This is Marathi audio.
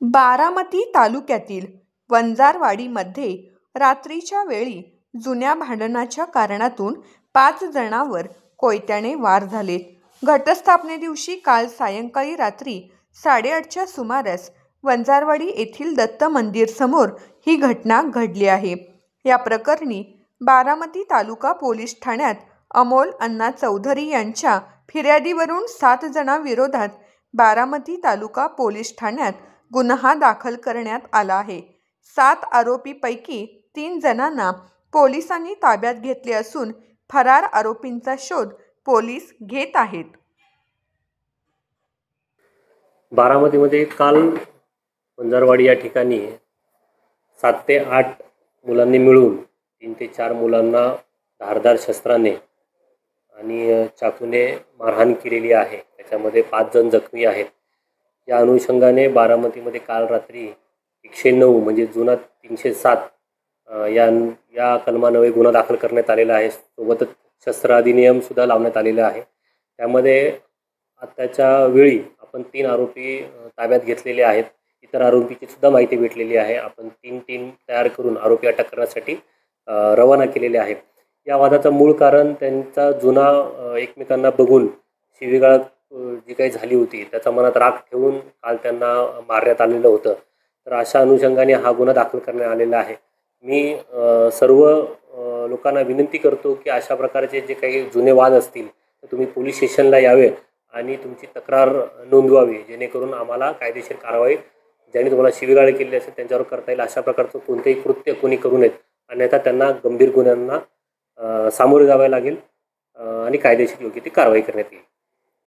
बारामती तालुक्यातील वंजारवाडीमध्ये रात्रीच्या वेळी जुन्या भांडणाच्या कारणातून 5 जणांवर कोयत्याने वार झालेत. घटस्थापनेदिवशी काल सायंकाळी रात्री 8:30च्या सुमारास वंजारवाडी येथील दत्त मंदिरसमोर ही घटना घडली आहे. या प्रकरणी बारामती तालुका पोलीस ठाण्यात अमोल अण्णा चौधरी यांच्या फिर्यादीवरून 7 जणांविरोधात बारामती तालुका पोलीस ठाण्यात गुन्हा दाखल करण्यात आला आहे. 7 आरोपींपैकी 3 जणांना पोलिसांनी ताब्यात घेतले असून फरार आरोपींचा शोध पोलीस घेत आहेत. बारामतीमध्ये काल वंजारवाडी या ठिकाणी 7 ते 8 मुलांनी मिळून 3 ते 4 मुलांना धारदार शस्त्राने आणि चाकूने मारहाण केलेली आहे. त्याच्यामध्ये 5 जण जखमी आहेत. या अनुषंगाने बारामतीमध्ये काल रात्री 109 म्हणजे जुना 307 या कलमान्वये गुन्हा दाखल करण्यात आलेला आहे. सोबतच शस्त्र अधिनियमसुद्धा लावण्यात आलेला आहे. त्यामध्ये आत्ताच्या वेळी आपण 3 आरोपी ताब्यात घेतलेले आहेत. इतर आरोपीची सुद्धा माहिती भेटलेली आहे. आपण 3 टीम तयार करून आरोपी अटक करण्यासाठी रवाना केलेले आहे. या वादाचं मूळ कारण त्यांचा जुना एकमेकांना बघून शिवीगाळ जी काही झाली होती त्याचा मनात राग ठेवून काल त्यांना मारण्यात आलेलं होतं. तर अशा अनुषंगाने हा गुन्हा दाखल करण्यात आलेला आहे. मी सर्व लोकांना विनंती करतो की अशा प्रकारचे जे काही जुने वाद असतील तर तुम्ही पोलीस स्टेशनला यावे आणि तुमची तक्रार नोंदवावी, जेणेकरून आम्हाला कायदेशीर कारवाई ज्यांनी तुम्हाला शिवीगाळ केली असेल त्यांच्यावर करता येईल. अशा प्रकारचं कोणतेही कृत्य कोणी करू नयेत, अन्यथा त्यांना गंभीर गुन्ह्यांना सामोरे जावे लागेल आणि कायदेशीर योग्य ती कारवाई करण्यात येईल.